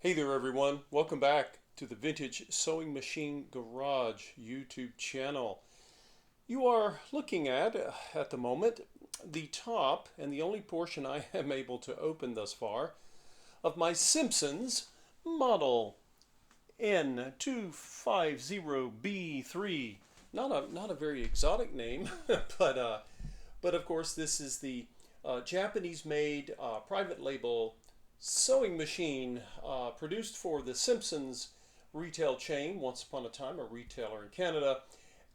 Hey there everyone, welcome back to the Vintage Sewing Machine Garage YouTube channel. You are looking at the moment, the top and the only portion I am able to open thus far of my Simpsons model N250B3. Not a very exotic name, but of course this is the Japanese-made private label sewing machine produced for the Simpsons retail chain, once upon a time a retailer in Canada.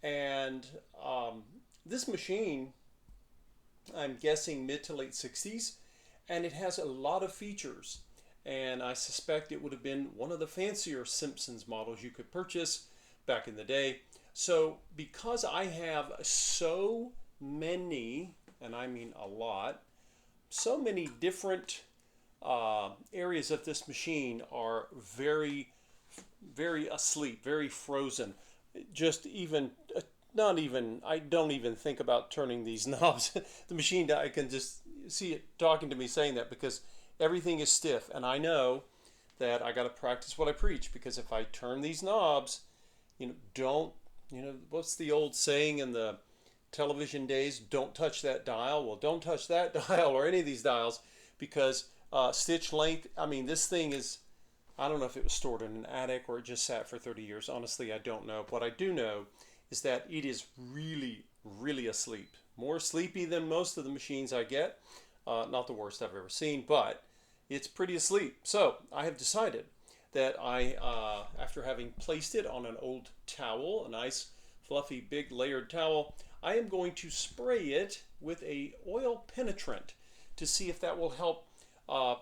And this machine, I'm guessing mid to late 60s, and it has a lot of features. And I suspect it would have been one of the fancier Simpsons models you could purchase back in the day. So because I have so many, and I mean a lot, so many different areas of this machine are very asleep, very frozen. Just even, not even, I don't even think about turning these knobs. The machine, I can just see it talking to me saying that because everything is stiff. And I know that I got to practice what I preach, because if I turn these knobs, don't, what's the old saying in the television days? Don't touch that dial. Well, don't touch that dial or any of these dials, because stitch length, I mean, this thing is, I don't know if it was stored in an attic or it just sat for 30 years. Honestly, I don't know. What I do know is that it is really asleep. More sleepy than most of the machines I get. Not the worst I've ever seen, but it's pretty asleep. So I have decided that after having placed it on an old towel, a nice fluffy big layered towel, I am going to spray it with a oil penetrant to see if that will help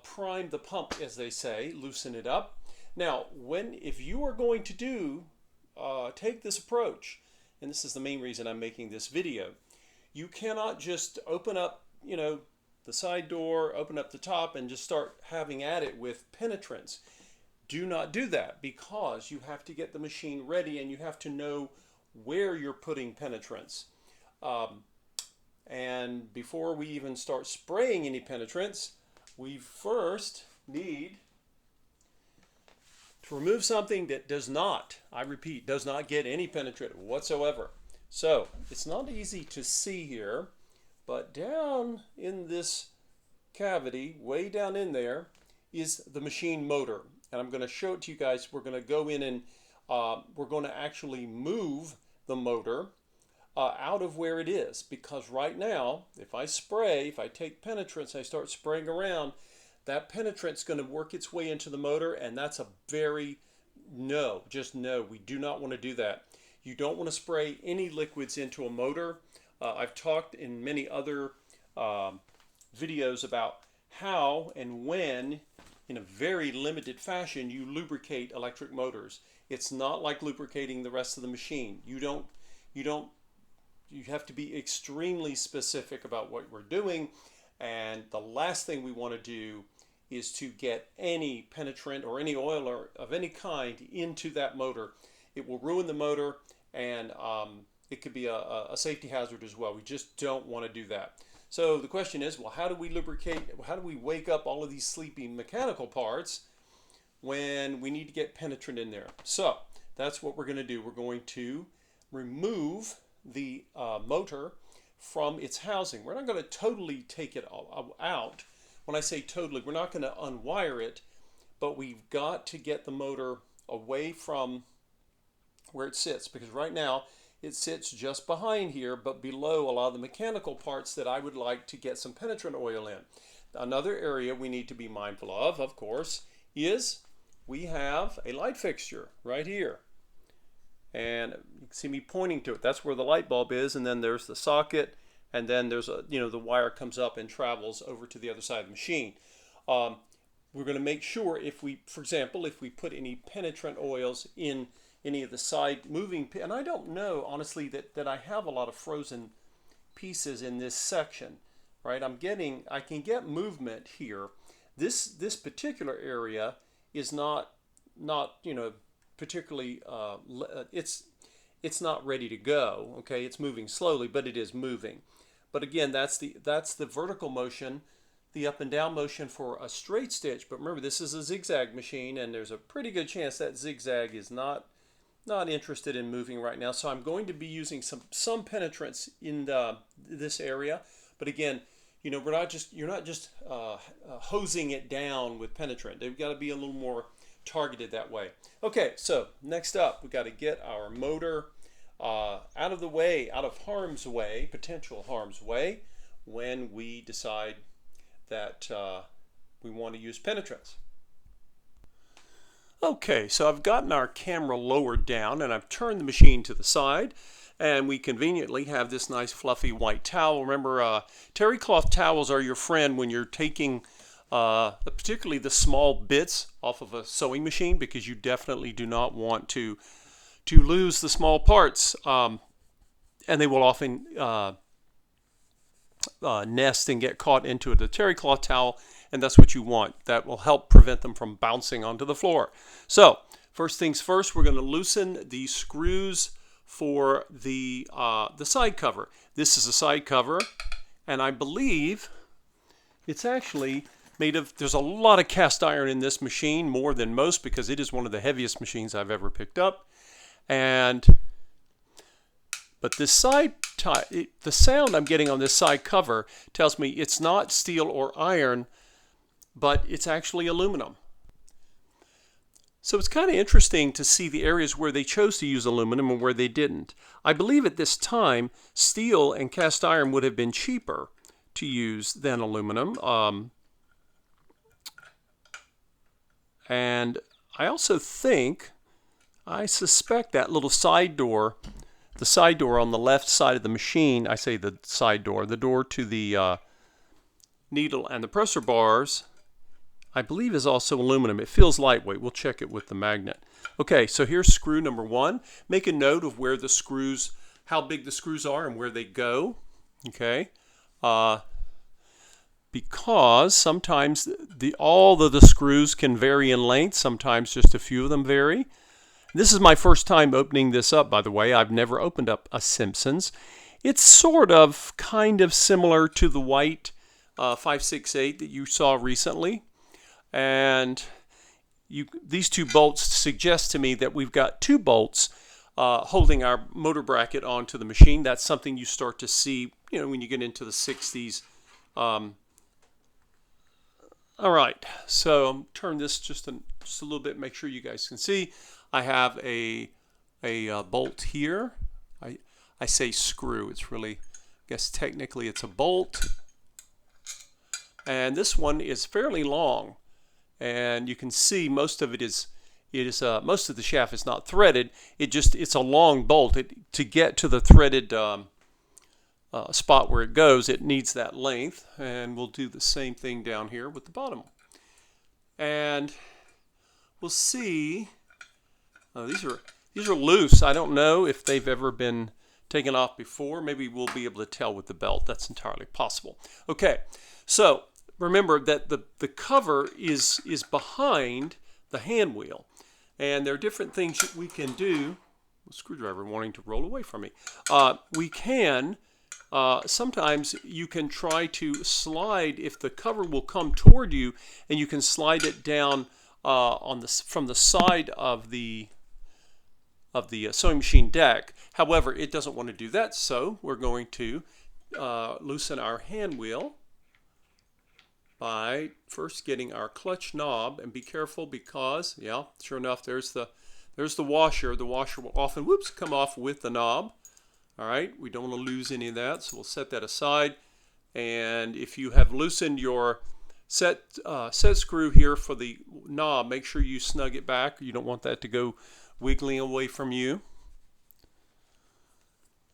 prime the pump, as they say, loosen it up. Now, if you are going to take this approach, and this is the main reason I'm making this video, you cannot just open up, the side door, open up the top, and just start having at it with penetrants. Do not do that, because you have to get the machine ready and you have to know where you're putting penetrants. And before we even start spraying any penetrants, we first need to remove something that does not, I repeat, does not get any penetrant whatsoever. So it's not easy to see here, but down in this cavity, way down in there, is the machine motor. And I'm going to show it to you guys. We're going to go in and we're going to actually move the motor out of where it is, because right now, if I take penetrants, I start spraying around, that penetrant's going to work its way into the motor, and that's a just no, we do not want to do that. You don't want to spray any liquids into a motor. I've talked in many other videos about how and when, in a very limited fashion, you lubricate electric motors. It's not like lubricating the rest of the machine. You have to be extremely specific about what we're doing, and the last thing we want to do is to get any penetrant or any oil or of any kind into that motor. It will ruin the motor, and it could be a safety hazard as well. We just don't want to do that. So the question is, well, how do we lubricate? How do we wake up all of these sleeping mechanical parts when we need to get penetrant in there? So that's what we're going to do. We're going to remove the motor from its housing. We're not going to totally take it all out. When I say totally, we're not going to unwire it, but we've got to get the motor away from where it sits, because right now it sits just behind here, but below a lot of the mechanical parts that I would like to get some penetrant oil in. Another area we need to be mindful of course, is we have a light fixture right here. And you can see me pointing to it. That's where the light bulb is, and then there's the socket, and then there's the wire comes up and travels over to the other side of the machine. We're going to make sure, for example, if we put any penetrant oils in any of the side moving, and I don't know honestly that I have a lot of frozen pieces in this section, right? I can get movement here. This particular area is not particularly it's not ready to go. Okay, it's moving slowly, but it is moving. But again, that's the vertical motion the up and down motion for a straight stitch. But remember, this is a zigzag machine, and there's a pretty good chance that zigzag is not interested in moving right now. So I'm going to be using some penetrance in this area. But again, you're not just hosing it down with penetrant. They've got to be a little more targeted that way. Okay, so next up, we've got to get our motor out of the way, out of harm's way, potential harm's way, when we decide that we want to use penetrance. Okay, so I've gotten our camera lowered down and I've turned the machine to the side, and we conveniently have this nice fluffy white towel. Remember, terry cloth towels are your friend when you're taking particularly the small bits off of a sewing machine, because you definitely do not want to lose the small parts, and they will often nest and get caught into the terry cloth towel, and that's what you want. That will help prevent them from bouncing onto the floor. So first things first, we're going to loosen the screws for the side cover. This is a side cover, and I believe it's actually made of, there's a lot of cast iron in this machine, more than most, because it is one of the heaviest machines I've ever picked up. But this the sound I'm getting on this side cover tells me it's not steel or iron, but it's actually aluminum. So it's kind of interesting to see the areas where they chose to use aluminum and where they didn't. I believe at this time, steel and cast iron would have been cheaper to use than aluminum. And I also I suspect that little side door, the side door on the left side of the machine, I say the side door, the door to the needle and the pressure bars, I believe is also aluminum. It feels lightweight. We'll check it with the magnet. Okay, so here's screw number 1. Make a note of where the screws, how big the screws are and where they go. Okay, because sometimes all of the screws can vary in length. Sometimes just a few of them vary. This is my first time opening this up, by the way. I've never opened up a Simpson's. It's sort of kind of similar to the white 568 that you saw recently. And these two bolts suggest to me that we've got 2 bolts holding our motor bracket onto the machine. That's something you start to see, when you get into the 60s. All right, so turn this just a little bit, make sure you guys can see. I have a bolt here. I say screw. It's really, I guess technically it's a bolt. And this one is fairly long. And you can see most of it is most of the shaft is not threaded. It's a long bolt. To get to the threaded spot where it goes, it needs that length. And we'll do the same thing down here with the bottom. And we'll see. These are loose. I don't know if they've ever been taken off before. Maybe we'll be able to tell with the belt. That's entirely possible. Okay, so remember that the cover is behind the hand wheel, and there are different things we can do. The screwdriver wanting to roll away from me. We can sometimes you can try to slide, if the cover will come toward you, and you can slide it down from the side of the sewing machine deck. However, it doesn't want to do that, so we're going to loosen our hand wheel by first getting our clutch knob, and be careful because, yeah, sure enough, there's the washer. The washer will often, come off with the knob. All right, we don't want to lose any of that, so we'll set that aside. And if you have loosened your set screw here for the knob, make sure you snug it back. You don't want that to go wiggling away from you.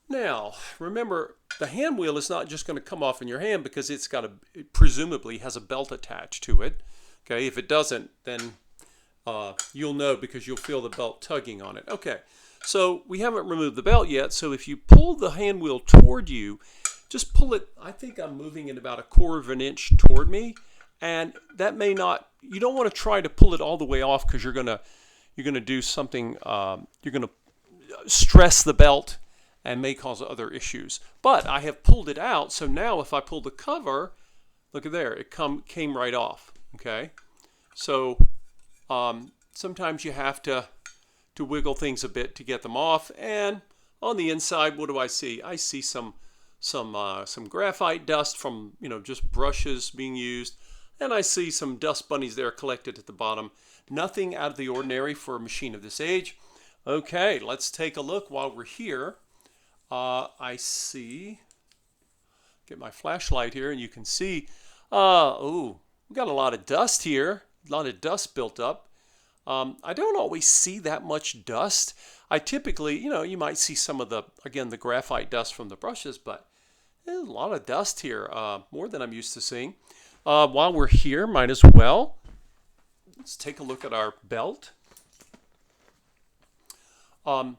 Now, remember, the hand wheel is not just going to come off in your hand, because it presumably has a belt attached to it. Okay, if it doesn't, then you'll know, because you'll feel the belt tugging on it. Okay, so we haven't removed the belt yet, so if you pull the hand wheel toward you, just pull it. I think I'm moving it about 1/4 of an inch toward me, and that may not, you don't want to try to pull it all the way off, because you're going to do something, you're going to stress the belt and may cause other issues. But I have pulled it out, so now if I pull the cover, Look at there, it came right off. Okay, so sometimes you have to wiggle things a bit to get them off. And on the inside, what do I see? I see some graphite dust from just brushes being used, and I see some dust bunnies there collected at the bottom. Nothing out of the ordinary for a machine of this age. Okay, let's take a look while we're here. I see. Get my flashlight here, and you can see. Oh, we got a lot of dust here. A lot of dust built up. I don't always see that much dust. I typically, you might see some of the graphite dust from the brushes, but there's a lot of dust here, more than I'm used to seeing. While we're here, might as well. Let's take a look at our belt. I'm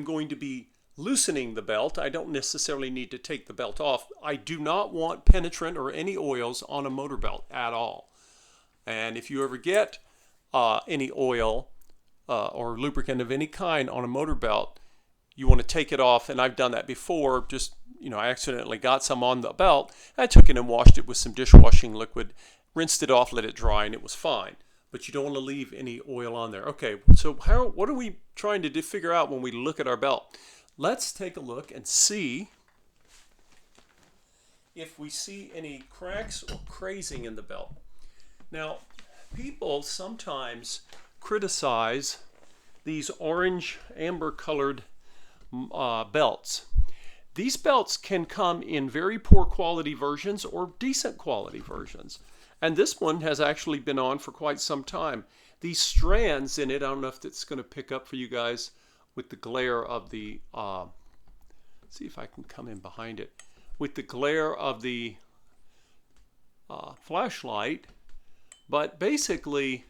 going to be loosening the belt. I don't necessarily need to take the belt off. I do not want penetrant or any oils on a motor belt at all. And if you ever get any oil or lubricant of any kind on a motor belt, you want to take it off. And I've done that before. Just, I accidentally got some on the belt. I took it and washed it with some dishwashing liquid, rinsed it off, let it dry, and it was fine. But you don't want to leave any oil on there. Okay, so what are we trying to figure out when we look at our belt? Let's take a look and see if we see any cracks or crazing in the belt. Now, people sometimes criticize these orange amber colored belts. These belts can come in very poor quality versions or decent quality versions. And this one has actually been on for quite some time. These strands in it, I don't know if it's going to pick up for you guys with the glare of the, see if I can come in behind it, with the glare of the flashlight. But basically,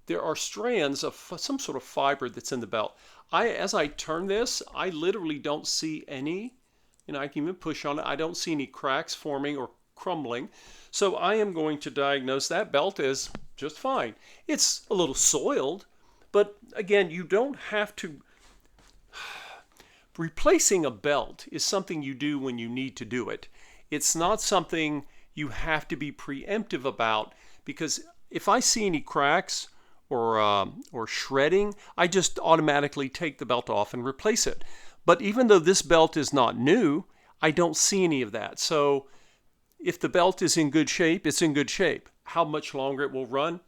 there are strands of some sort of fiber that's in the belt. As I turn this, I literally don't see any, I can even push on it, I don't see any cracks forming or crumbling. So I am going to diagnose that belt as just fine. It's a little soiled, but again, you don't have to. Replacing a belt is something you do when you need to do it. It's not something you have to be preemptive about, because if I see any cracks or shredding, I just automatically take the belt off and replace it. But even though this belt is not new, I don't see any of that. So if the belt is in good shape, it's in good shape. How much longer it will run?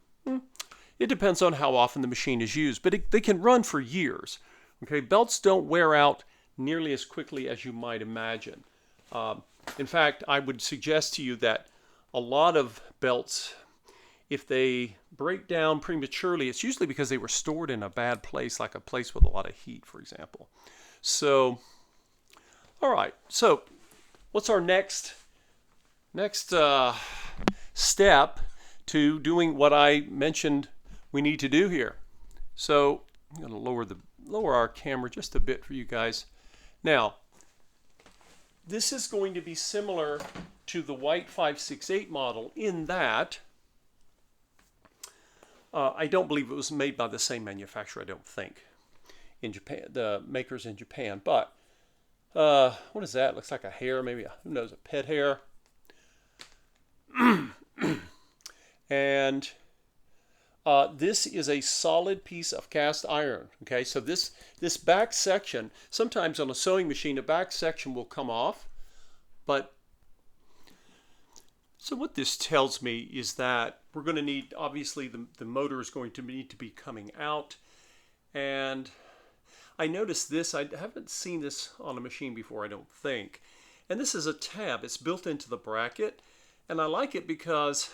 It depends on how often the machine is used, but they can run for years. Okay, belts don't wear out nearly as quickly as you might imagine. In fact, I would suggest to you that a lot of belts, if they break down prematurely, it's usually because they were stored in a bad place, like a place with a lot of heat, for example. So, all right. So, what's our next step to doing what I mentioned we need to do here? So, I'm going to lower our camera just a bit for you guys. Now, this is going to be similar to the white 568 model in that I don't believe it was made by the same manufacturer, I don't think, in Japan, the makers in Japan. But what is that? Looks like a hair, maybe, who knows, a pet hair. And this is a solid piece of cast iron. Okay, so this back section, sometimes on a sewing machine, the back section will come off. But so what this tells me is that we're going to need, obviously, the motor is going to need to be coming out. And I noticed this. I haven't seen this on a machine before, I don't think. And this is a tab. It's built into the bracket. And I like it because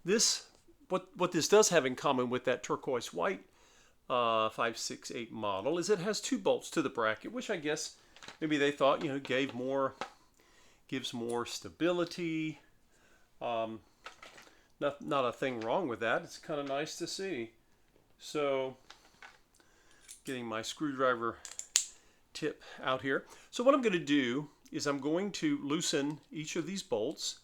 this, what this does have in common with that turquoise white 568 model is it has two bolts to the bracket, which I guess maybe they thought, gives more stability. Not a thing wrong with that. It's kind of nice to see. So, getting my screwdriver tip out here. So what I'm going to do is I'm going to loosen each of these bolts.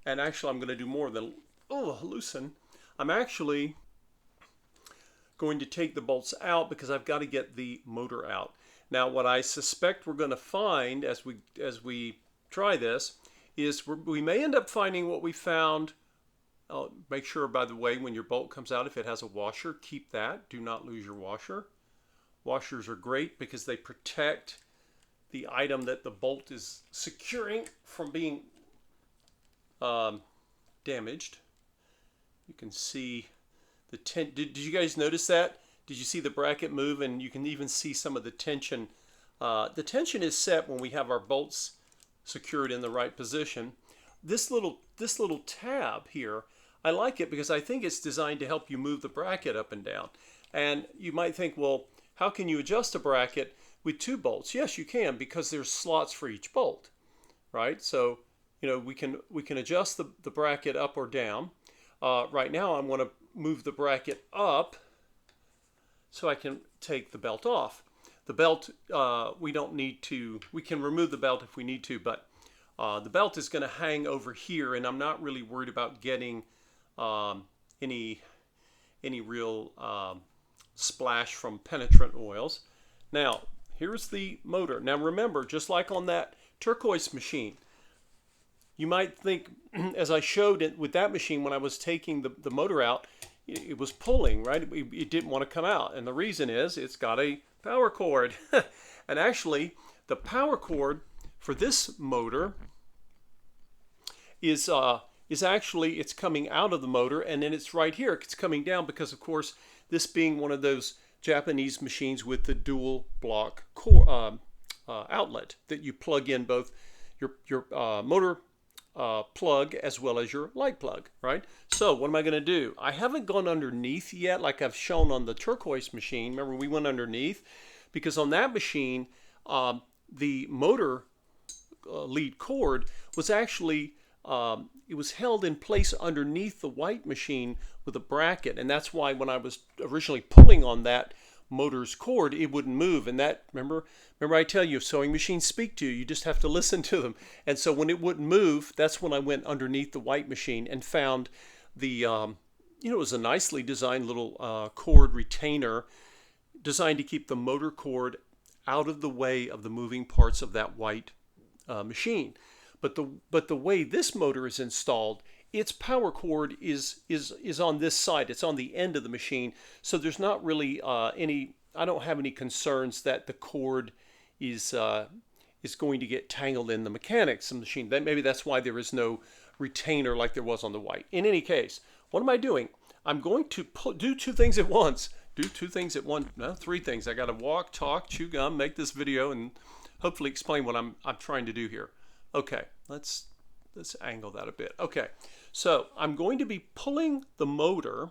And actually, I'm going to do more than loosen. I'm actually going to take the bolts out because I've got to get the motor out. Now, what I suspect we're going to find as we try this is we may end up finding what we found. Make sure, by the way, when your bolt comes out, if it has a washer, keep that. Do not lose your washer. Washers are great because they protect the item that the bolt is securing from being damaged. You can see the did you guys notice that? Did you see the bracket move? And you can even see some of the tension. The tension is set when we have our bolts secured in the right position. This little tab here, I like it because I think it's designed to help you move the bracket up and down. And you might think, well, how can you adjust a bracket with 2 bolts? Yes, you can, because there's slots for each bolt, right? So, you know, we can adjust the bracket up or down. Right now, I'm going to move the bracket up so I can take the belt off. The belt, we don't need to. We can remove the belt if we need to, but the belt is going to hang over here, and I'm not really worried about getting any real splash from penetrant oils. Now, here's the motor. Now remember, just like on that turquoise machine, you might think, as I showed it with that machine, when I was taking the motor out, it was pulling, right? It didn't want to come out. And the reason is it's got a power cord. And actually, the power cord for this motor is actually, it's coming out of the motor, and then it's right here. It's coming down because, of course, this being one of those Japanese machines with the dual block core, outlet that you plug in both your motor plug as well as your light plug, right? So what am I going to do? I haven't gone underneath yet like I've shown on the turquoise machine. Remember, we went underneath because on that machine, the motor lead cord was actually it was held in place underneath the white machine with a bracket, and that's why when I was originally pulling on that motor's cord, it wouldn't move. And that, remember I tell you, if sewing machines speak to you, you just have to listen to them. And so when it wouldn't move, that's when I went underneath the white machine and found the it was a nicely designed little cord retainer designed to keep the motor cord out of the way of the moving parts of that white machine. But the way this motor is installed, its power cord is on this side. It's on the end of the machine, so there's not really I don't have any concerns that the cord is going to get tangled in the mechanics of the machine. Maybe that's why there is no retainer like there was on the white. In any case, what am I doing? I'm going to do 2 things at once. Do 2 things at once. No, 3 things. I got to walk, talk, chew gum, make this video, and hopefully explain what I'm trying to do here. Okay, let's angle that a bit. Okay, so I'm going to be pulling the motor.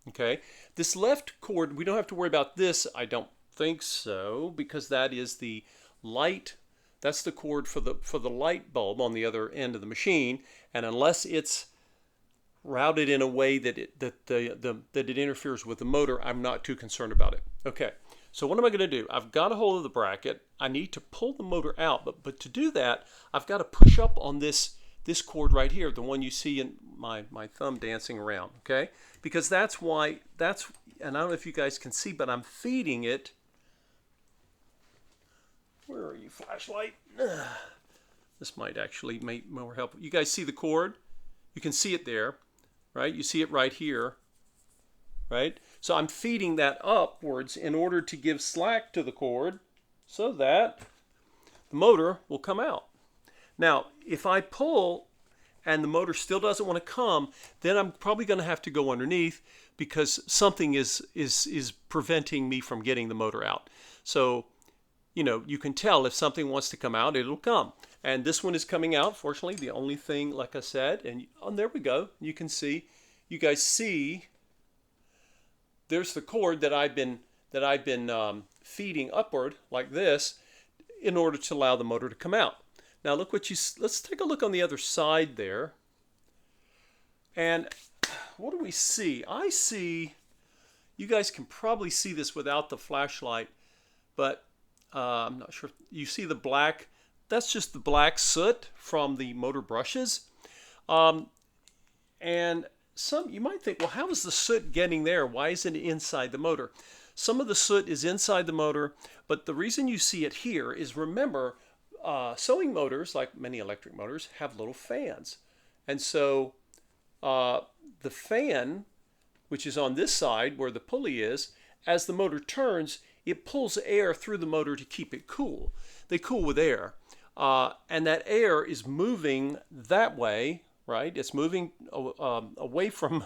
Okay, this left cord, we don't have to worry about this, I don't think so, because that is the light. That's the cord for the light bulb on the other end of the machine, and unless it's routed in a way that it interferes with the motor, I'm not too concerned about it. Okay. So what am I going to do? I've got a hold of the bracket. I need to pull the motor out, but to do that, I've got to push up on this cord right here, the one you see in my thumb dancing around, okay? Because and I don't know if you guys can see, but I'm feeding it. Where are you, flashlight? This might actually make more help. You guys see the cord? You can see it there, right? You see it right here, right? So I'm feeding that upwards in order to give slack to the cord so that the motor will come out. Now, if I pull and the motor still doesn't want to come, then I'm probably going to have to go underneath because something is preventing me from getting the motor out. So, you know, you can tell if something wants to come out, it'll come. And this one is coming out, fortunately. The only thing, like I said, and there we go. You can see, you guys see, there's the cord that I've been feeding upward like this in order to allow the motor to come out. Now look let's take a look on the other side there. And what do we see? I see, you guys can probably see this without the flashlight, but I'm not sure. You see the black, that's just the black soot from the motor brushes. And you might think, well, how is the soot getting there? Why isn't it inside the motor? Some of the soot is inside the motor, but the reason you see it here is, remember, sewing motors, like many electric motors, have little fans. And so the fan, which is on this side where the pulley is, as the motor turns, it pulls air through the motor to keep it cool. They cool with air. And that air is moving that way, right? It's moving away from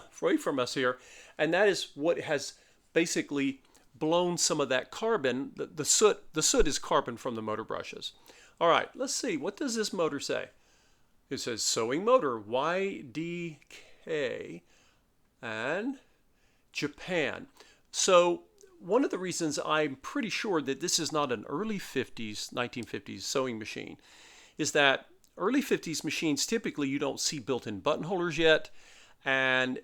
us here. And that is what has basically blown some of that carbon. The soot is carbon from the motor brushes. All right, let's see. What does this motor say? It says sewing motor, YDK, and Japan. So one of the reasons I'm pretty sure that this is not an early 50s, 1950s sewing machine is that early 50s machines, typically you don't see built-in button holders yet, and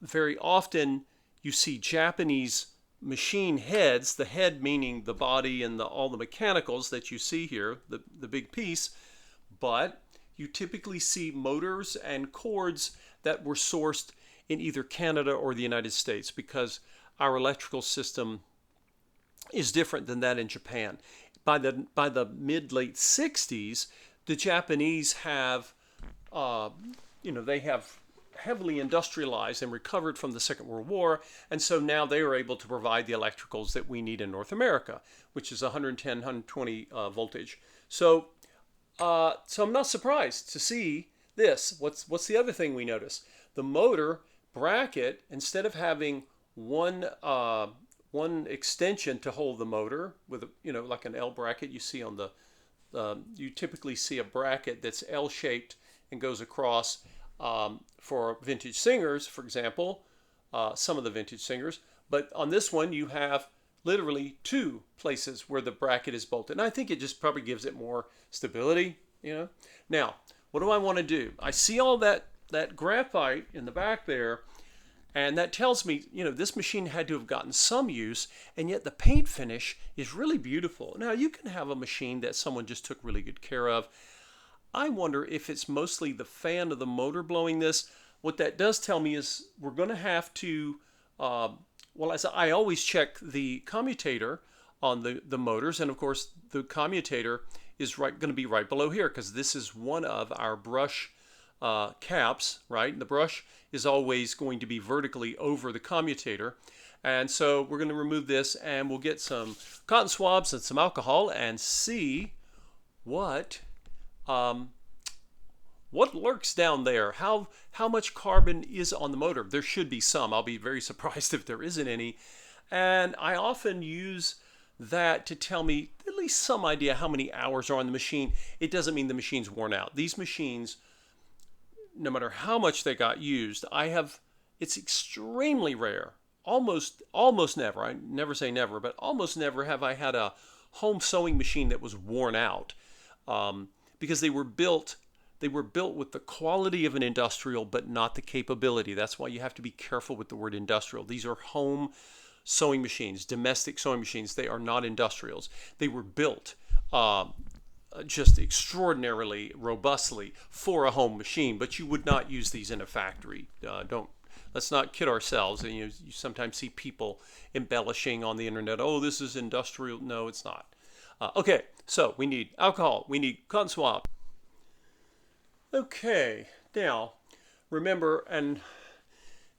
very often you see Japanese machine heads, the head meaning the body and all the mechanicals that you see here, the big piece, but you typically see motors and cords that were sourced in either Canada or the United States because our electrical system is different than that in Japan. By the mid-late 60s, the Japanese have, they have heavily industrialized and recovered from the Second World War, and so now they are able to provide the electricals that we need in North America, which is 110, 120 voltage. So I'm not surprised to see this. What's the other thing we notice? The motor bracket, instead of having one extension to hold the motor with like an L bracket you see on you typically see a bracket that's L-shaped and goes across for vintage singers, for example, some of the vintage singers. But on this one, you have literally two places where the bracket is bolted. And I think it just probably gives it more stability, Now, what do I want to do? I see all that graphite in the back there, and that tells me, this machine had to have gotten some use, and yet the paint finish is really beautiful. Now, you can have a machine that someone just took really good care of. I wonder if it's mostly the fan of the motor blowing this. What that does tell me is we're going to have to, as I always check the commutator on the motors, and of course the commutator is going to be right below here because this is one of our brush caps, right? And the brush is always going to be vertically over the commutator. And so we're going to remove this and we'll get some cotton swabs and some alcohol and see what lurks down there. How much carbon is on the motor? There should be some. I'll be very surprised if there isn't any. And I often use that to tell me at least some idea how many hours are on the machine. It doesn't mean the machine's worn out. These machines, no matter how much they got used, it's extremely rare. Almost never. I never say never, but almost never have I had a home sewing machine that was worn out, because they were built with the quality of an industrial, but not the capability. That's why you have to be careful with the word industrial. These are home sewing machines, domestic sewing machines. They are not industrials. They were built just extraordinarily robustly for a home machine, but you would not use these in a factory. Let's not kid ourselves. And you sometimes see people embellishing on the internet. Oh, this is industrial. No, it's not. Okay, so we need alcohol. We need cotton swab. Okay, now remember, and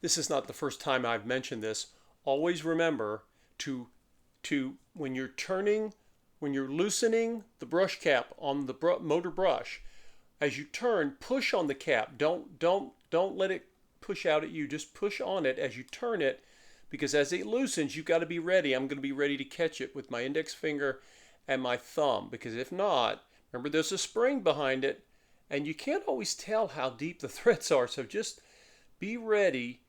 this is not the first time I've mentioned this, always remember to when you're loosening the brush cap on the motor brush, as you turn, push on the cap. Don't let it push out at you. Just push on it as you turn it, because as it loosens, you've got to be ready. I'm going to be ready to catch it with my index finger and my thumb, because if not, remember there's a spring behind it, and you can't always tell how deep the threads are. So just be ready.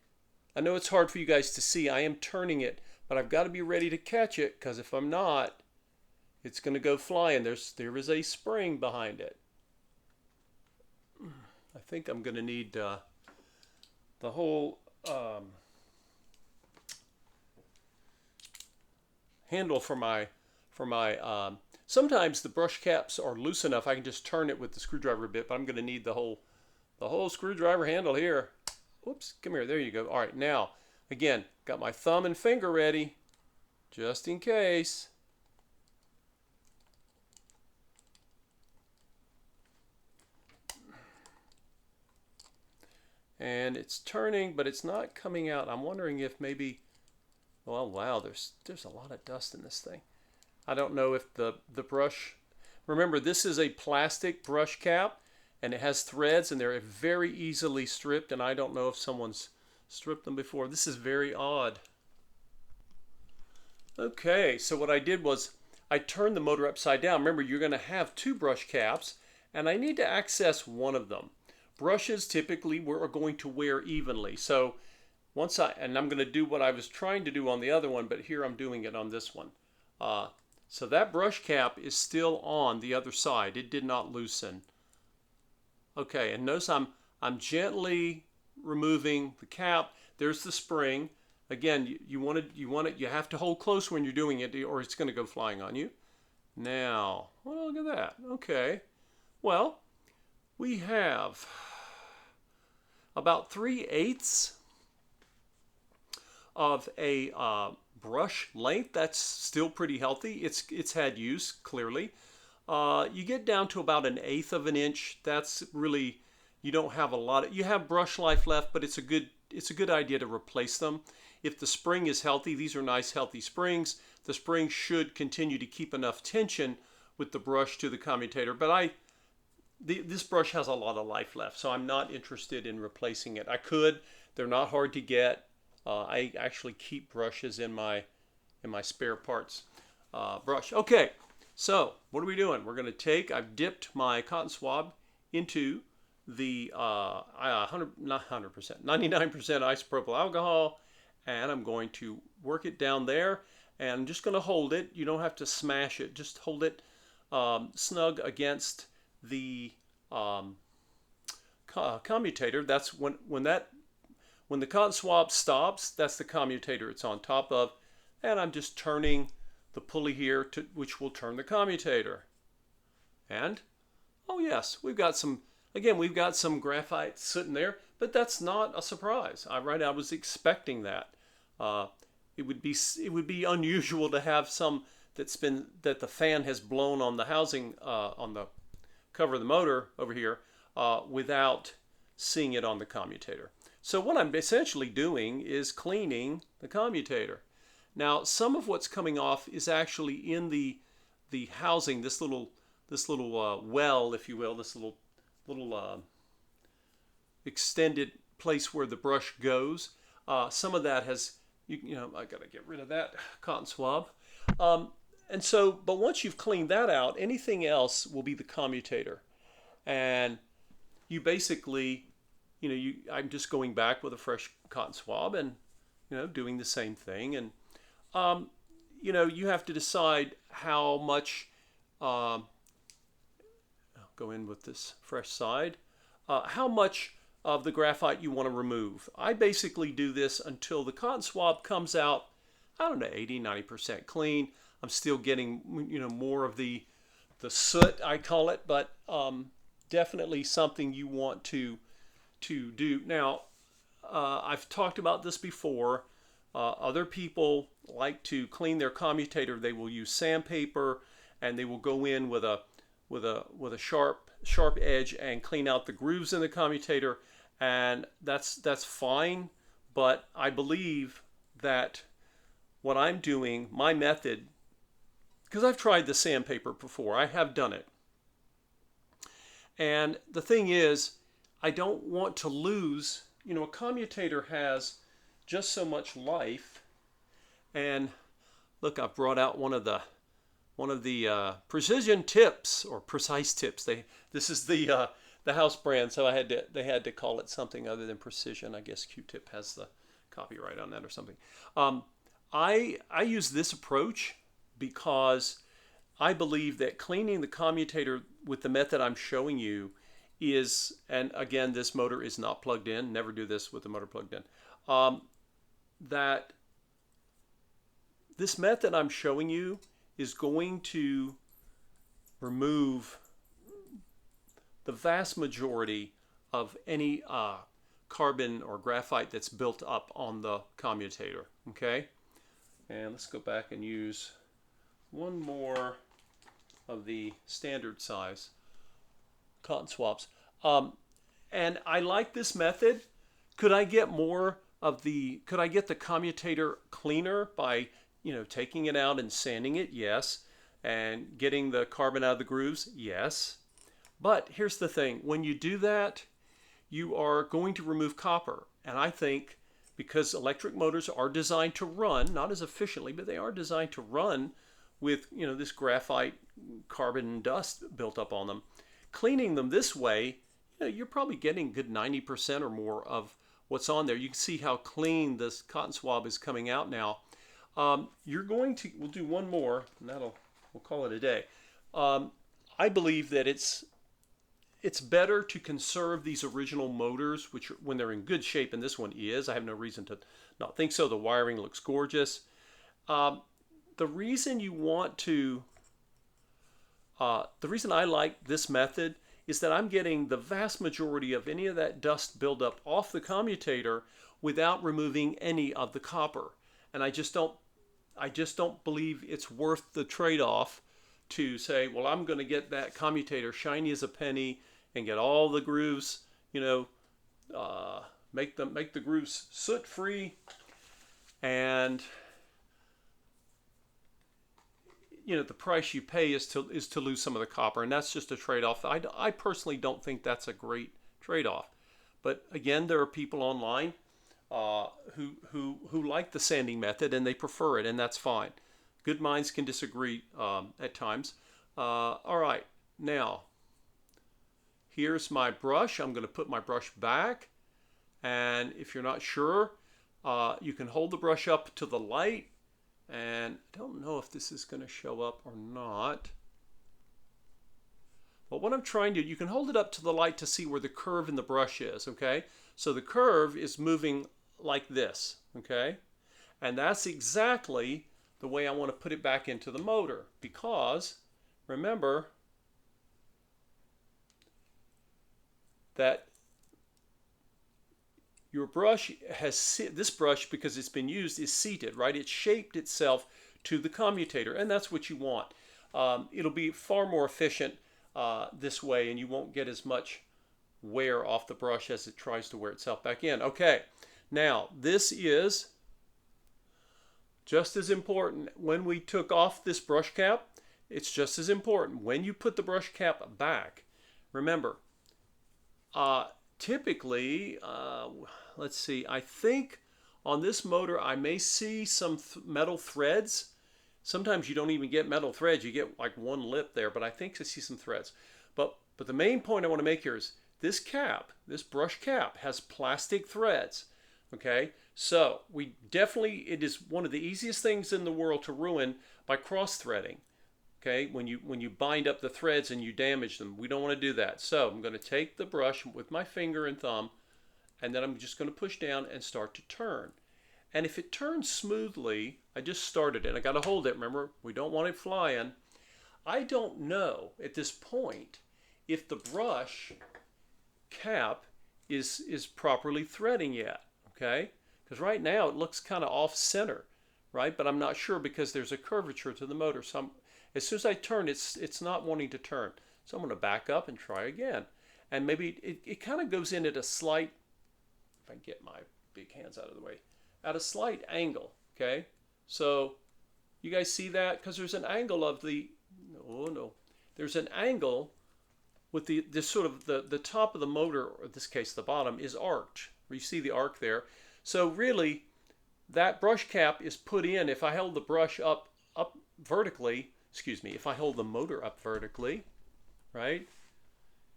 I know it's hard for you guys to see. I am turning it, but I've got to be ready to catch it, because if I'm not, it's going to go flying. There is a spring behind it. I think I'm going to need the whole handle for my sometimes the brush caps are loose enough I can just turn it with the screwdriver bit, but I'm going to need the whole screwdriver handle here. Whoops, come here. There you go. All right, now again, got my thumb and finger ready just in case. and it's turning, but it's not coming out. I'm wondering if maybe, well, wow, there's a lot of dust in this thing. I don't know if the brush, remember this is a plastic brush cap and it has threads and they're very easily stripped, and I don't know if someone's stripped them before. This is very odd. Okay, so what I did was I turned the motor upside down. Remember, you're going to have two brush caps, and I need to access one of them. Brushes typically are going to wear evenly. So and I'm going to do what I was trying to do on the other one, but here I'm doing it on this one. So that brush cap is still on the other side. It did not loosen. Okay, and notice I'm gently removing the cap. There's the spring. Again, you have to hold close when you're doing it, or it's going to go flying on you. Now, well, look at that. Okay. Well, we have about 3/8 of a brush length. That's still pretty healthy. It's had use, clearly. You get down to about 1/8 of an inch. That's really, you don't have a lot. You have brush life left, but it's a good idea to replace them. If the spring is healthy, these are nice healthy springs. The spring should continue to keep enough tension with the brush to the commutator. But this brush has a lot of life left, so I'm not interested in replacing it. I could. They're not hard to get. I actually keep brushes in my spare parts brush. Okay, so what are we doing? We're going to I've dipped my cotton swab into the 99% isopropyl alcohol, and I'm going to work it down there, and I'm just going to hold it. You don't have to smash it. Just hold it snug against the commutator. That's when the cotton swab stops, that's the commutator it's on top of, and I'm just turning the pulley here, which will turn the commutator. And, oh yes, we've got some graphite sitting there, but that's not a surprise. I was expecting that. It would be unusual to have some that the fan has blown on the housing on the cover of the motor over here without seeing it on the commutator. So what I'm essentially doing is cleaning the commutator. Now, some of what's coming off is actually in the housing, this little well, if you will, this little extended place where the brush goes. Some of that has, I gotta get rid of that cotton swab. And so, but once you've cleaned that out, anything else will be the commutator. And you basically, I'm just going back with a fresh cotton swab and, doing the same thing. And, you have to decide how much, I'll go in with this fresh side, how much of the graphite you want to remove. I basically do this until the cotton swab comes out, I don't know, 80-90% clean. I'm still getting, more of the soot, I call it, but definitely something you want to do. Now, I've talked about this before. Other people like to clean their commutator. They will use sandpaper, and they will go in with a sharp edge and clean out the grooves in the commutator, and that's fine. But I believe that what I'm doing, my method, because I've tried the sandpaper before, I have done it. And the thing is, I don't want to lose, a commutator has just so much life. And look, I've brought out one of the precision tips, or precise tips. This is the house brand, so they had to call it something other than precision. I guess Q-tip has the copyright on that or something. I use this approach because I believe that cleaning the commutator with the method I'm showing you is, and again, this motor is not plugged in. Never do this with the motor plugged in. That this method I'm showing you is going to remove the vast majority of any carbon or graphite that's built up on the commutator. Okay, and let's go back and use one more of the standard size cotton swabs. And I like this method Could I get more of the, could I get the commutator cleaner by, taking it out and sanding it? Yes. And getting the carbon out of the grooves? Yes. But here's the thing, when you do that, you are going to remove copper. And I think because electric motors are designed to run, not as efficiently, but they are designed to run with, this graphite carbon dust built up on them. Cleaning them this way, you're probably getting a good 90% or more of what's on there. You can see how clean this cotton swab is coming out now. You're going to, we'll do one more, and we'll call it a day. I believe that it's better to conserve these original motors, which when they're in good shape, and this one is. I have no reason to not think so. The wiring looks gorgeous. The reason you want to, the reason I like this method is that I'm getting the vast majority of any of that dust buildup off the commutator without removing any of the copper. And I just don't believe it's worth the trade-off to say, well, I'm going to get that commutator shiny as a penny and get all the grooves, make the grooves soot-free, and the price you pay is to lose some of the copper, and that's just a trade-off. I personally don't think that's a great trade-off. But again, there are people online who like the sanding method and they prefer it, and that's fine. Good minds can disagree at times. All right, now here's my brush. I'm going to put my brush back, and if you're not sure, you can hold the brush up to the light, and I don't know if this is going to show up or not. But what I'm trying to, you can hold it up to the light to see where the curve in the brush is, okay? So the curve is moving like this, okay? And that's exactly the way I want to put it back into the motor, because remember that your brush has, this brush, because it's been used, is seated, right? It's shaped itself to the commutator, and that's what you want. It'll be far more efficient this way, and you won't get as much wear off the brush as it tries to wear itself back in. Okay, now this is just as important. When we took off this brush cap, it's just as important. When you put the brush cap back, remember, typically, let's see, I think on this motor I may see some metal threads. Sometimes you don't even get metal threads, you get like one lip there, but I think I see some threads. But the main point I want to make here is this cap, this brush cap, has plastic threads, okay? So we definitely, it is one of the easiest things in the world to ruin by cross-threading, okay? When you bind up the threads and you damage them. We don't want to do that. So I'm going to take the brush with my finger and thumb, and then I'm just going to push down and start to turn. And if it turns smoothly, I just started it. I got to hold it. Remember, we don't want it flying. I don't know at this point if the brush cap is properly threading yet, okay? Because right now it looks kind of off center, right? But I'm not sure because there's a curvature to the motor. So as soon as I turn, it's not wanting to turn. So I'm going to back up and try again. And maybe it kind of goes in at a slight, if I can get my big hands out of the way, at a slight angle, okay? So you guys see that? Because there's an angle of the, there's an angle with this sort of the top of the motor, or in this case the bottom, is arched. You see the arc there. So really, that brush cap is put in. If I hold the brush up vertically, excuse me, if I hold the motor up vertically, right?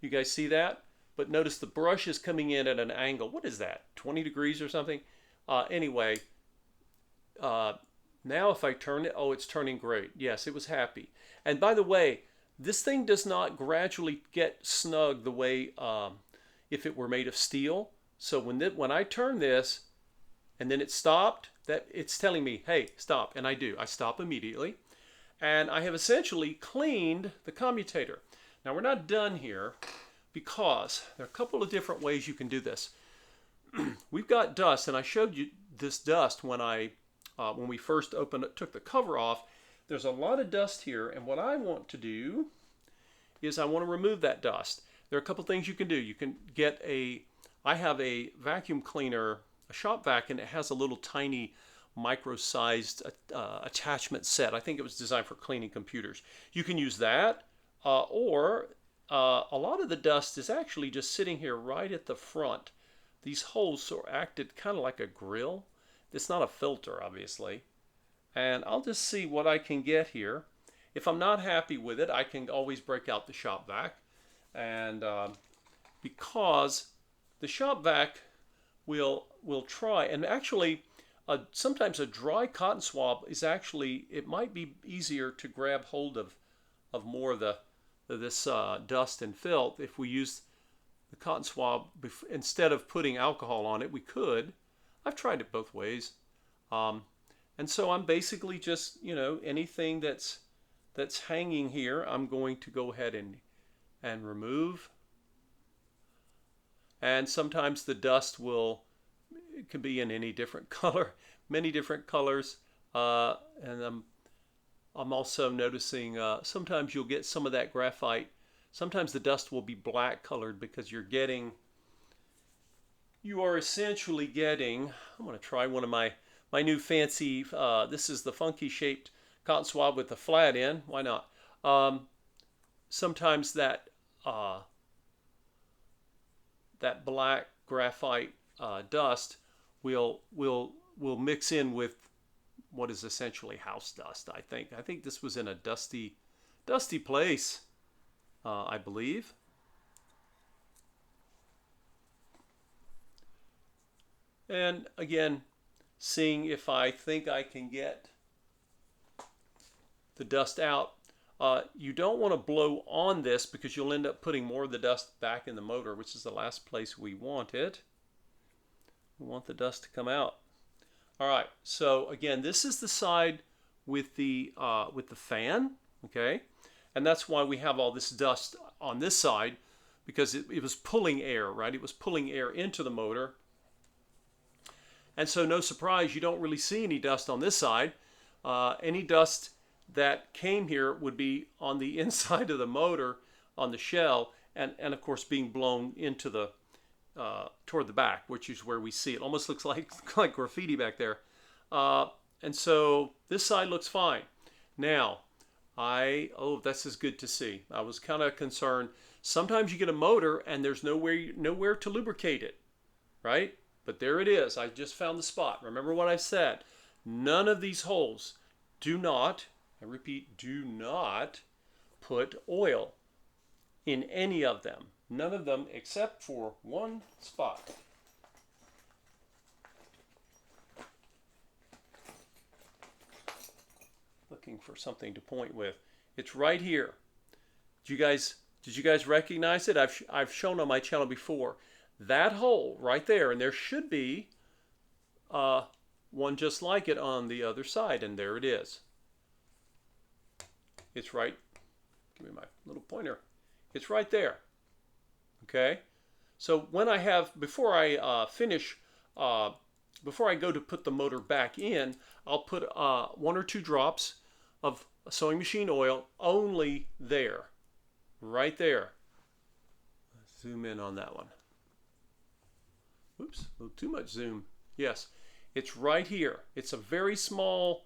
You guys see that? But notice the brush is coming in at an angle. What is that? 20 degrees or something? Anyway, now if I turn it, oh, it's turning great. Yes, it was happy. And by the way, this thing does not gradually get snug the way if it were made of steel. So when I turn this and then it stopped, that it's telling me, hey, stop. And I do. I stop immediately. And I have essentially cleaned the commutator. Now we're not done here because there are a couple of different ways you can do this. We've got dust, and I showed you this dust when we first took the cover off. There's a lot of dust here, and what I want to do is I want to remove that dust. There are a couple things you can do. You can get I have a vacuum cleaner, a shop vac, and it has a little tiny micro-sized attachment set. I think it was designed for cleaning computers. You can use that, or a lot of the dust is actually just sitting here right at the front. These holes are acted kind of like a grill. It's not a filter, obviously. And I'll just see what I can get here. If I'm not happy with it, I can always break out the shop vac. And because the shop vac will try, and actually sometimes a dry cotton swab is actually, it might be easier to grab hold of more of this dust and filth. If we use the cotton swab instead of putting alcohol on it, we could. I've tried it both ways. And so I'm basically just, anything that's hanging here, I'm going to go ahead and remove. And sometimes the dust it can be in any different color, many different colors. And I'm also noticing sometimes you'll get some of that graphite. Sometimes the dust will be black colored because you are essentially getting, I'm going to try one of my new fancy, this is the funky shaped cotton swab with the flat end. Why not? Sometimes that black graphite dust will mix in with what is essentially house dust. I think this was in a dusty place, I believe. And again, seeing if I think I can get the dust out. You don't want to blow on this because you'll end up putting more of the dust back in the motor, which is the last place we want it. We want the dust to come out. All right, so again, this is the side with the fan, okay? And that's why we have all this dust on this side, because it was pulling air, right? It was pulling air into the motor. And so no surprise, you don't really see any dust on this side. Any dust that came here would be on the inside of the motor, on the shell, and of course being blown into the toward the back, which is where we see it. Almost looks like graffiti back there. And so this side looks fine. Now, this is good to see. I was kind of concerned. Sometimes you get a motor and there's nowhere to lubricate it, right? But there it is. I just found the spot. Remember what I said. None of these holes, do not, I repeat, do not put oil in any of them. None of them except for one spot. Looking for something to point with. It's right here. Did you guys recognize it? I've shown on my channel before. That hole right there, and there should be one just like it on the other side, and there it is. It's right, give me my little pointer. It's right there, okay? So when before I before I go to put the motor back in, I'll put 1 or 2 drops of sewing machine oil only there, right there. Let's zoom in on that one. Oops, a little too much zoom. Yes, it's right here. It's a very small,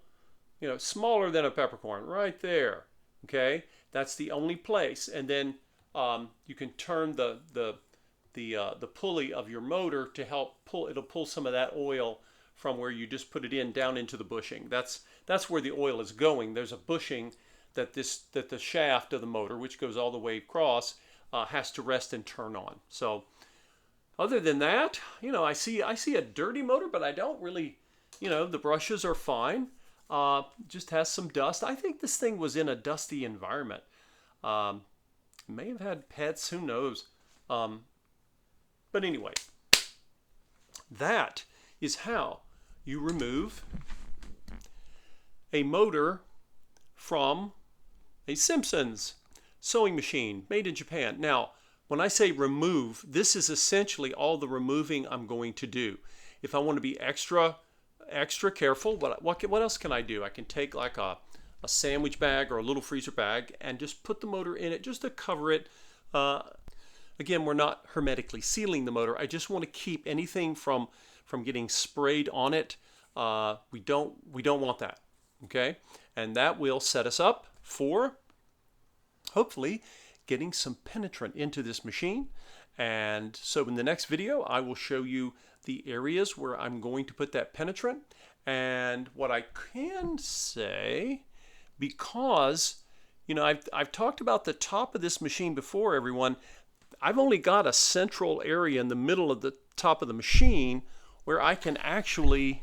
smaller than a peppercorn, right there. Okay, that's the only place. And then you can turn the pulley of your motor to help pull. It'll pull some of that oil from where you just put it in down into the bushing. That's where the oil is going. There's a bushing that the shaft of the motor, which goes all the way across, has to rest and turn on. So. Other than that, I see a dirty motor, but I don't really, the brushes are fine. Just has some dust. I think this thing was in a dusty environment. May have had pets, who knows. But anyway, that is how you remove a motor from a Simpson's sewing machine made in Japan. Now, when I say remove, this is essentially all the removing I'm going to do. If I want to be extra careful, what else can I do? I can take like a sandwich bag or a little freezer bag and just put the motor in it just to cover it. again, we're not hermetically sealing the motor. I just want to keep anything from getting sprayed on it. We don't want that, okay? And that will set us up for hopefully getting some penetrant into this machine. And so in the next video, I will show you the areas where I'm going to put that penetrant. And what I can say, because you know, I've talked about the top of this machine before, everyone. I've only got a central area in the middle of the top of the machine where I can actually,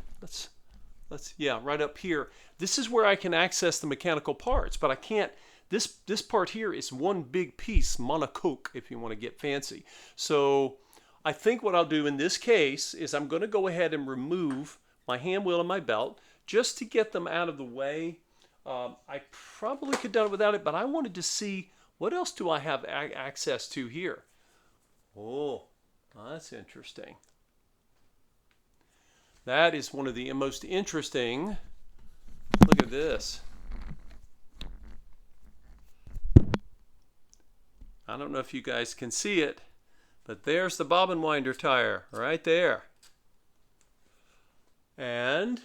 yeah, right up here. This is where I can access the mechanical parts, but I can't, this part here is one big piece, monocoque, if you want to get fancy. So I think what I'll do in this case is I'm going to go ahead and remove my hand wheel and my belt just to get them out of the way. I probably could have done it without it, but I wanted to see what else do I have access to here. Oh, that's interesting. That is one of the most interesting. Look at this. I don't know if you guys can see it, but there's the bobbin winder tire right there. And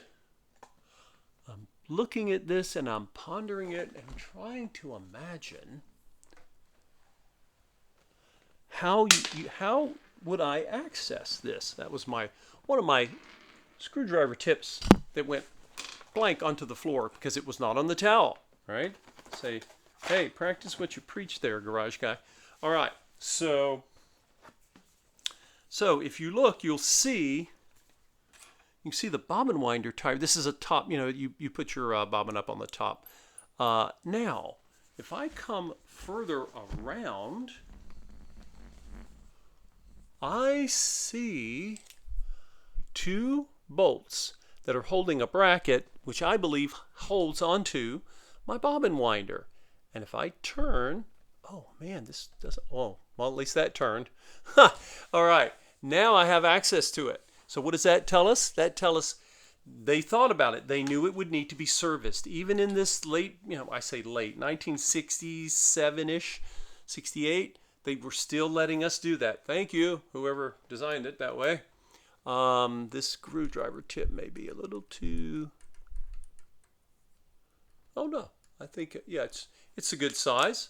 I'm looking at this and I'm pondering it and trying to imagine how would I access this? That was one of my screwdriver tips that went blank onto the floor because it was not on the towel, right? Say, hey, practice what you preach there, garage guy. All right, so if you look, you can see the bobbin winder tire. This is a top, you know, you put your bobbin up on the top. Now, if I come further around, I see two bolts that are holding a bracket, which I believe holds onto my bobbin winder. And if I turn, oh man, this doesn't, oh, well, at least that turned. All right, now I have access to it. So what does that tell us? That tells us they thought about it. They knew it would need to be serviced. Even in this late, you know, I say late, 1967-ish, 68, they were still letting us do that. Thank you, whoever designed it that way. This screwdriver tip may be a little too, oh no, I think, yeah, it's a good size.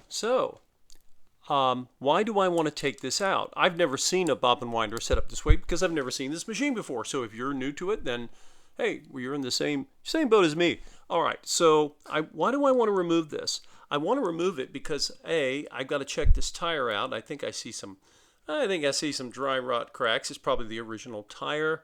So, why do I want to take this out? I've never seen a bobbin winder set up this way because I've never seen this machine before. So if you're new to it, then hey, you're in the same boat as me. All right, so why do I want to remove this? I want to remove it because I've got to check this tire out. I think I see some dry rot cracks. It's probably the original tire.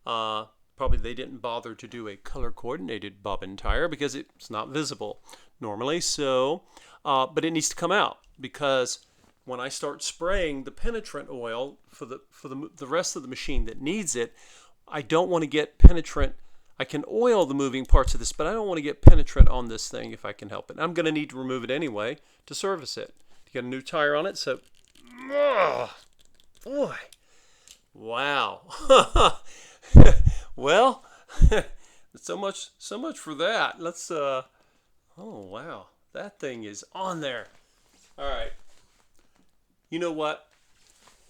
Probably they didn't bother to do a color coordinated bobbin tire because it's not visible normally. So, but it needs to come out because when I start spraying the penetrant oil for the rest of the machine that needs it, I don't want to get penetrant. I can oil the moving parts of this, but I don't want to get penetrant on this thing if I can help it. I'm going to need to remove it anyway to service it. To get a new tire on it, so, boy, wow. Well, so much for that. Let's, oh wow, that thing is on there. All right. You know what?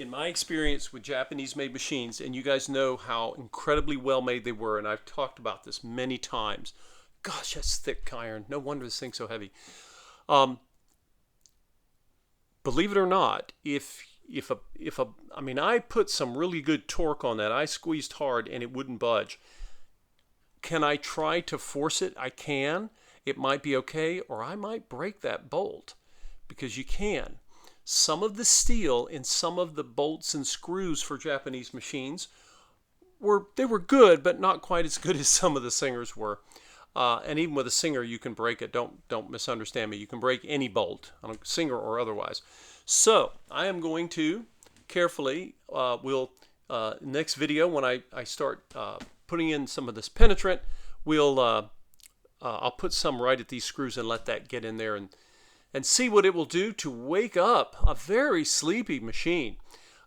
In my experience with Japanese-made machines, and you guys know how incredibly well-made they were, and I've talked about this many times. Gosh, that's thick iron. No wonder this thing's so heavy. Believe it or not, I mean, I put some really good torque on that. I squeezed hard, and it wouldn't budge. Can I try to force it? I can. It might be okay, or I might break that bolt, because you can. Some of the steel in some of the bolts and screws for Japanese machines were good, but not quite as good as some of the Singers were. And even with a Singer, you can break it. Don't misunderstand me. You can break any bolt, on a Singer or otherwise. So I am going to carefully, next video when I start putting in some of this penetrant, I'll put some right at these screws and let that get in there and see what it will do to wake up a very sleepy machine.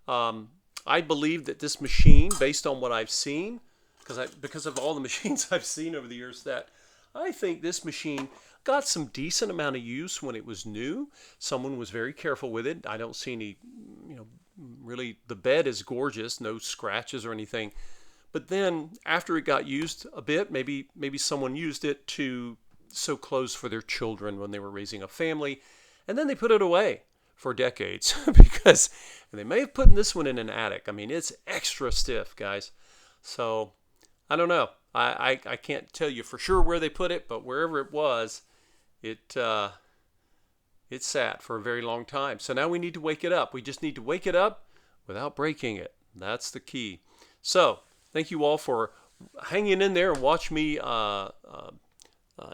I believe that this machine, based on what I've seen, because of all the machines I've seen over the years, that I think this machine got some decent amount of use when it was new. Someone was very careful with it. I don't see any, really, the bed is gorgeous, no scratches or anything. But then after it got used a bit, maybe someone used it to sew clothes for their children when they were raising a family, and then they put it away for decades because and they may have put this one in an attic. I mean, it's extra stiff, guys. So I don't know. I can't tell you for sure where they put it, but wherever it was, it sat for a very long time. So now we need to wake it up. We just need to wake it up without breaking it. That's the key. So thank you all for hanging in there and watch me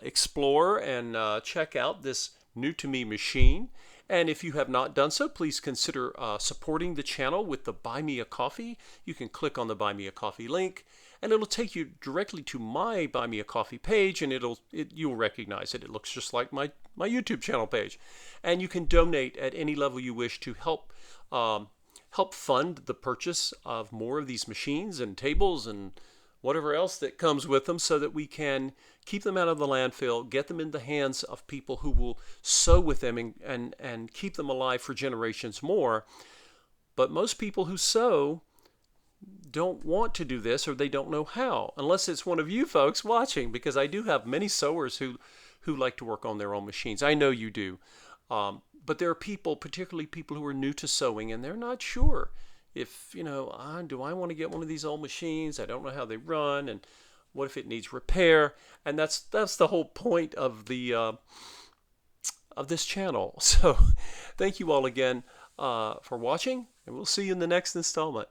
explore and check out this new to me machine. And if you have not done so, please consider supporting the channel with the Buy Me a Coffee. You can click on the Buy Me a Coffee link, and it'll take you directly to my Buy Me a Coffee page, and you'll recognize it. It looks just like my YouTube channel page. And you can donate at any level you wish to help fund the purchase of more of these machines and tables and whatever else that comes with them, so that we can keep them out of the landfill, get them in the hands of people who will sew with them and keep them alive for generations more. But most people who sew don't want to do this, or they don't know how, unless it's one of you folks watching, because I do have many sewers who like to work on their own machines. I know you do. But there are people, particularly people who are new to sewing, and they're not sure if, do I want to get one of these old machines? I don't know how they run, and what if it needs repair? And that's the whole point of the of this channel. So thank you all again for watching, and we'll see you in the next installment.